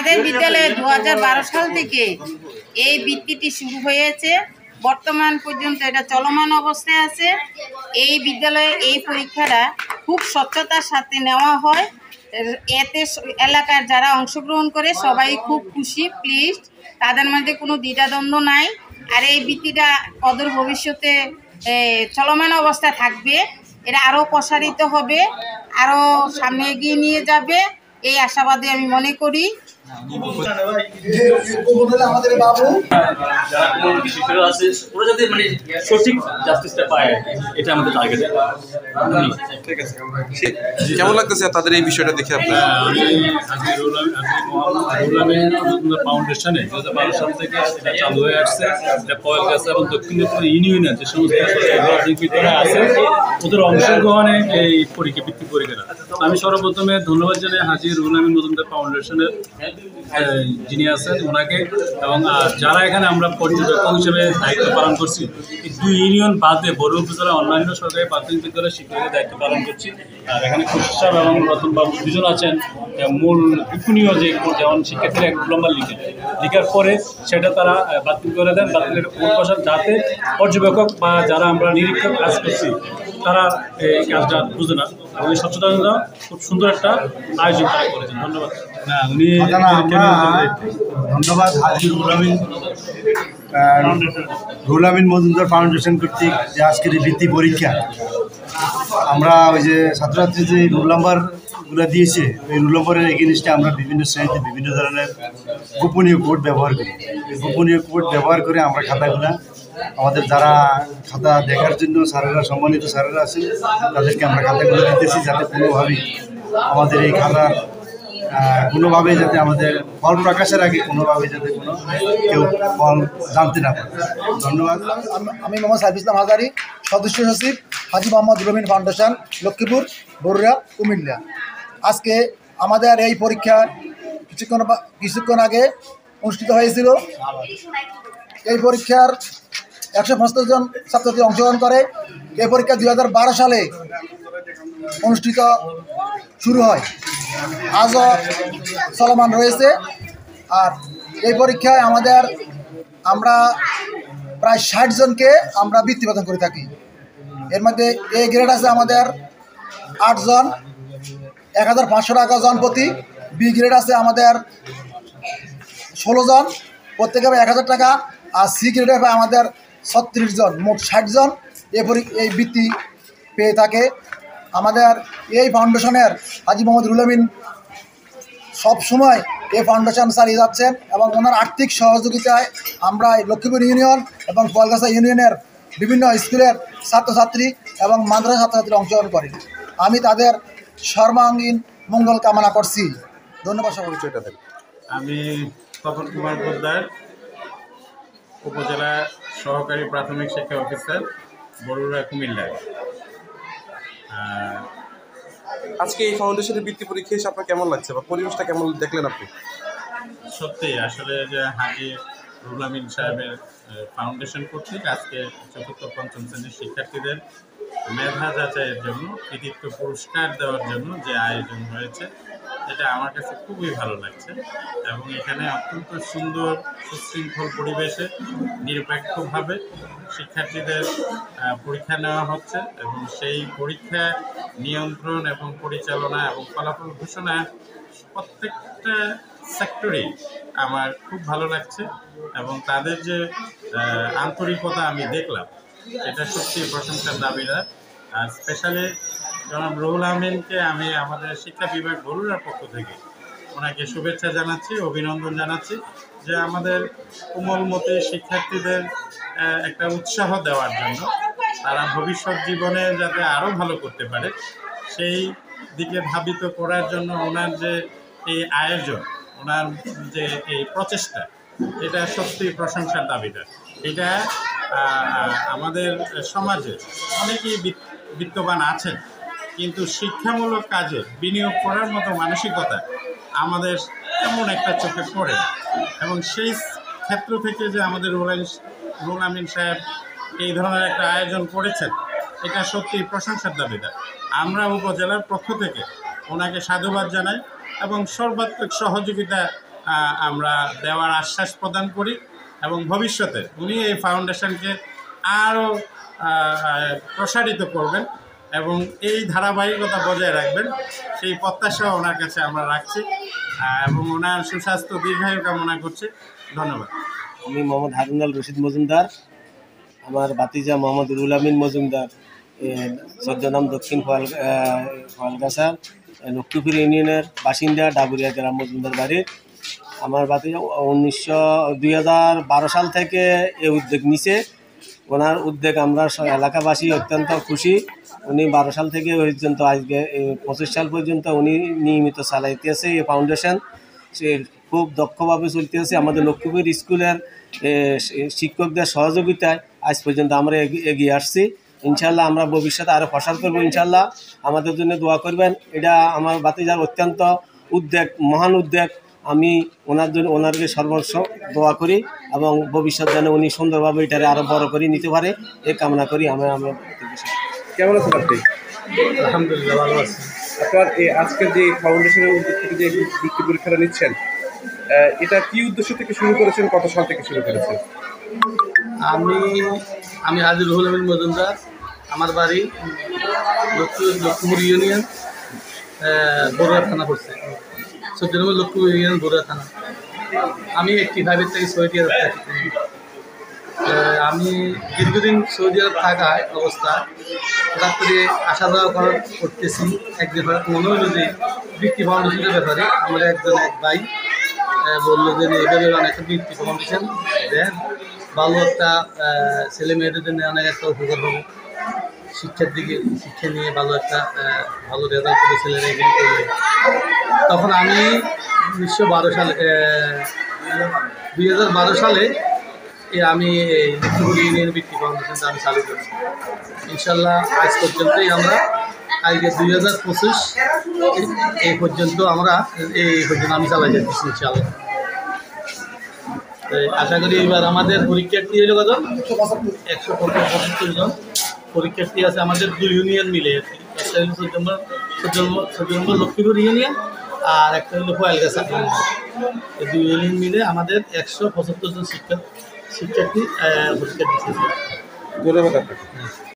আমাদের বিদ্যালয়ে 2012 সাল থেকে এই বৃত্তিটি শুরু হয়েছে। বর্তমান পর্যন্ত এটা চলমান অবস্থায় আছে। এই বিদ্যালয়ে এই পরীক্ষাটা খুব স্বচ্ছতার সাথে নেওয়া হয়। এতে এলাকার যারা অংশগ্রহণ করে সবাই খুব খুশি, প্লিজড, তাদের মধ্যে কোনো দ্বিধাদ্বন্দ্ব নাই। আর এই বৃত্তিটা অদূর ভবিষ্যতে চলমান অবস্থায় থাকবে। এটা আরও প্রসারিত হবে, আরও সামনে এগিয়ে নিয়ে যাবে, এই আশাবাদী আমি মনে করি। আমাদের বাবু সঠিক জাস্টিসটা পায়, এটা আমাদের টার্গেট। ঠিক আছে, কেমন লাগতেছে তাদের এই বিষয়টা দেখে আপনার? ফাউন্ডেশনে 2012 সাল থেকে এটা চালু হয়ে আসছে। এটা পয়েলগাছা এবং দক্ষিণেশ্বর ইউনিয়নের যে সমস্ত আছে ওদের অংশগ্রহণে এই বৃত্তি পরীক্ষাটা। আমি সর্বপ্রথমে ধন্যবাদ জানাই হাজী রুহুল আমিন মজুমদার ফাউন্ডেশনের যিনি আছেন ওনাকে, এবং যারা এখানে আমরা পর্যবেক্ষক হিসেবে দায়িত্ব পালন করছি। এই 2 ইউনিয়ন বাদে বড় উপজেলা অন্যান্য সরকারি প্রাথমিক বিদ্যালয়ের শিক্ষকের দায়িত্ব পালন করছি। আর এখানে খুশি সাহেব এবং রতনবাবু দুজন আছেন। মূল বিপণীয় যেমন শিক্ষার্থীরা 1 নম্বর লিখার পরে সেটা তারা বাতিল করে দেন, বাতিলের বসান, যাতে পর্যবেক্ষক বা যারা আমরা নিরীক্ষক কাজ করছি তারা এই কাজটা বুঝে না। এবং এই সচেতনতা খুব সুন্দর একটা আয়োজন তারা করেছেন। ধন্যবাদ। ধন্যবাদ হাজী রুহুল আমিন মজুমদার ফাউন্ডেশন কর্তৃক যে আজকের এই বৃত্তি পরীক্ষা, আমরা ওই যে ছাত্রছাত্রী যে রোল নাম্বারগুলো দিয়েছে ওই রোল নম্বরের এগেনিস্টে আমরা বিভিন্ন শ্রেণীতে বিভিন্ন ধরনের গোপনীয় কোড ব্যবহার করি। গোপনীয় কোড ব্যবহার করে আমরা খাতাগুলা আমাদের যারা খাতা দেখার জন্য স্যারেরা, সম্মানিত স্যারেরা আছেন, তাদেরকে আমরা খাতাগুলো দিতেছি, যাতে কোনোভাবেই আমাদের এই খাতার কোনোভাবে যাতে আমাদের ফল প্রকাশের আগে কোনোভাবে যাতে কেউ ফল জানতে না পারে। ধন্যবাদ। আমি মোহাম্মদ সাইফুল ইসলাম হাজারি, সদস্য সচিব হাজী মোহাম্মদ রুহুল আমিন ফাউন্ডেশন, লক্ষ্মীপুর, বরুড়া, কুমিল্লা। আজকে আমাদের এই পরীক্ষা কিছুক্ষণ আগে অনুষ্ঠিত হয়েছিল। এই পরীক্ষার 150 জন ছাত্রছাত্রী অংশগ্রহণ করে। এই পরীক্ষা 2012 সালে অনুষ্ঠিত শুরু হয়, আজও চলমান রয়েছে। আর এই পরীক্ষায় আমরা প্রায় 60 জনকে আমরা বৃত্তি প্রদান করে থাকি। এর মধ্যে এ গ্রেড আছে আমাদের 8 জন, 1500 টাকা জন প্রতি। বি গ্রেড আছে আমাদের 16 জন, প্রত্যেকে 1000 টাকা। আর সি গ্রেডে আমাদের 36 জন, মোট 60 জন এই বৃত্তি পেয়ে থাকে। আমাদের এই ফাউন্ডেশনের হাজী মোহাম্মদ রুহুল আমিন সবসময় এই ফাউন্ডেশন চালিয়ে যাচ্ছেন, এবং ওনার আর্থিক সহযোগিতায় আমরা লক্ষ্মীপুর ইউনিয়ন এবং পয়েলগাছা ইউনিয়নের বিভিন্ন স্কুলের ছাত্রছাত্রী এবং মাদ্রাসা ছাত্রছাত্রী অংশগ্রহণ করেন। আমি তাদের সর্বাঙ্গীন মঙ্গল কামনা করছি। ধন্যবাদ। পরিচয়টা দেন। আমি তপন কুমার পোদ্দার, উপজেলা সহকারী প্রাথমিক শিক্ষা অফিসার, বরুড়া, কুমিল্লা। আজকে এই ফাউন্ডেশনের বৃত্তি পরীক্ষা এসে আপনার কেমন লাগছে বা পরিবেশটা কেমন দেখলেন আপনি? সত্যি আসলে যে হাজী রুহুল আমিন সাহেবের ফাউন্ডেশন কর্তৃক আজকে 4th-5ম শ্রেণীর শিক্ষার্থীদের মেধা যাচাইয়ের জন্য কৃতিত্ব পুরস্কার দেওয়ার জন্য যে আয়োজন হয়েছে, এটা আমার কাছে খুবই ভালো লাগছে। এবং এখানে অত্যন্ত সুন্দর সুশৃঙ্খল পরিবেশে নিরপেক্ষভাবে শিক্ষার্থীদের পরীক্ষা নেওয়া হচ্ছে, এবং সেই পরীক্ষা নিয়ন্ত্রণ এবং পরিচালনা এবং ফলাফল ঘোষণা প্রত্যেকটা সেক্টরে আমার খুব ভালো লাগছে। এবং তাদের যে আন্তরিকতা আমি দেখলাম, এটা সত্যি প্রশংসার দাবিদার। আর স্পেশালি জনাব রুহুল আমিনকে আমি আমাদের শিক্ষা বিভাগ বরুড়ার পক্ষ থেকে ওনাকে শুভেচ্ছা জানাচ্ছি, অভিনন্দন জানাচ্ছি, যে আমাদের কোমলমতি শিক্ষার্থীদের একটা উৎসাহ দেওয়ার জন্য, তারা ভবিষ্যৎ জীবনে যাতে আরও ভালো করতে পারে সেই দিকে ধাবিত করার জন্য ওনার যে এই আয়োজন, ওনার যে এই প্রচেষ্টা, এটা সত্যি প্রশংসার দাবিদার। এটা আমাদের সমাজে অনেকেই বিত্তবান আছেন, কিন্তু শিক্ষামূলক কাজে বিনিয়োগ করার মতো মানসিকতা আমাদের এমন একটা চোখে পড়ে। এবং সেই ক্ষেত্র থেকে যে আমাদের রুহুল আমিন সাহেব এই ধরনের একটা আয়োজন করেছেন, এটা সত্যি প্রশংসার দাবিদার। আমরা উপজেলার পক্ষ থেকে ওনাকে সাধুবাদ জানাই এবং সর্বাত্মক সহযোগিতা আমরা দেওয়ার আশ্বাস প্রদান করি এবং ভবিষ্যতে উনি এই ফাউন্ডেশনকে আরও প্রসারিত করবেন এবং এই ধারাবাহিকতা বজায় রাখবেন সেই প্রত্যাশা ওনার কাছে আমরা রাখছি এবং ওনার সুস্বাস্থ্য দীর্ঘায়ু কামনা করছি। ধন্যবাদ। আমি মোহাম্মদ হারুনাল রশিদ মজুমদার, আমার ভাতিজা মোহাম্মদ রুহুল আমিন মজুমদার, চোদ্দনাম দক্ষিণ ফলগাছার লক্ষ্মীপুর ইউনিয়নের বাসিন্দা, ডাবুরিয়া গ্রাম মজুমদার বাড়ির। আমার ভাতিজা 2012 সাল থেকে এই উদ্যোগ নিছে। ওনার উদ্যোগ আমরা এলাকাবাসী অত্যন্ত খুশি। উনি 12 সাল থেকে পর্যন্ত আজকে 25 সাল পর্যন্ত উনি নিয়মিত চালাইতেছে এই ফাউন্ডেশন। সে খুব দক্ষভাবে চলতেছে। আমাদের লক্ষ্মীপুর স্কুলের শিক্ষকদের সহযোগিতায় আজ পর্যন্ত আমরা এগিয়ে আসছি। ইনশাল্লাহ আমরা ভবিষ্যতে আরও প্রসার করবো। ইনশাল্লাহ আমাদের জন্য দোয়া করবেন। এটা আমার ভাতিজার অত্যন্ত উদ্যোগ, মহান উদ্যোগ। আমি ওনারকে সর্বস্ব দোয়া করি এবং ভবিষ্যৎ যেন উনি সুন্দরভাবে এটারে আরও বড় করে নিতে পারে এই কামনা করি। কেমন আছেন আপনি? আলহামদুলিল্লাহ ভালো আছি। আপনার এই আজকের যে ফাউন্ডেশনের উদ্যোগ থেকে যে বৃত্তি পরীক্ষাটা নিচ্ছেন, এটা কি উদ্দেশ্য থেকে শুরু করেছেন, কত সাল থেকে শুরু করেছেন? আমি হাজি রুহুল আমিন মজুমদার, আমার বাড়ি লক্ষ্মীপুর ইউনিয়ন, বড়ুয়া থানা পড়ছে, 14 নম্বর লক্ষ্মীপুর ইউনিয়ন, বড়ুয়া থানা। আমি 85 থেকে সৌদি আরব থাকি। আমি দীর্ঘদিন সৌদি আরব থাকায় অবস্থা হঠাৎ করে আসা যাওয়া করতেছি। একদিন হঠাৎ মনে হলো যে বৃত্তি ফাউন্ডেশনের ব্যাপারে আমার এক ভাই বললো যে এইভাবে অনেক একটা বৃত্তি ফাউন্ডেশন দেন, ভালো একটা ছেলে মেয়েদের জন্য অনেক একটা উপকার হবে, শিক্ষার দিকে শিক্ষা নিয়ে ভালো একটা ভালো রেজাল্ট করে ছেলেরা এগুলি করলে। তখন আমি 2012 সালে আমি লক্ষ্মীপুর ইউনিয়ন বৃত্তি ফাউন্ডেশনটা আমি চালু করছি। ইনশাল্লাহ আজ পর্যন্তই আমরা আজকে 2025 এই পর্যন্ত আমি চালাই যাচ্ছি ইনশাল্লাহ। আশা করি এবার আমাদের পরীক্ষার্থী হলো কত 175 জন পরীক্ষার্থী আছে আমাদের 2 ইউনিয়ন মিলে। একটা হলো 14 নম্বর লক্ষ্মীপুর ইউনিয়ন আর একটা হলো ফয়েলগাছা ইউনিয়ন। এই 2 ইউনিয়ন মিলে আমাদের 175 জন শিক্ষার্থী পরীক্ষা দিচ্ছে। ধন্যবাদ আপনাকে।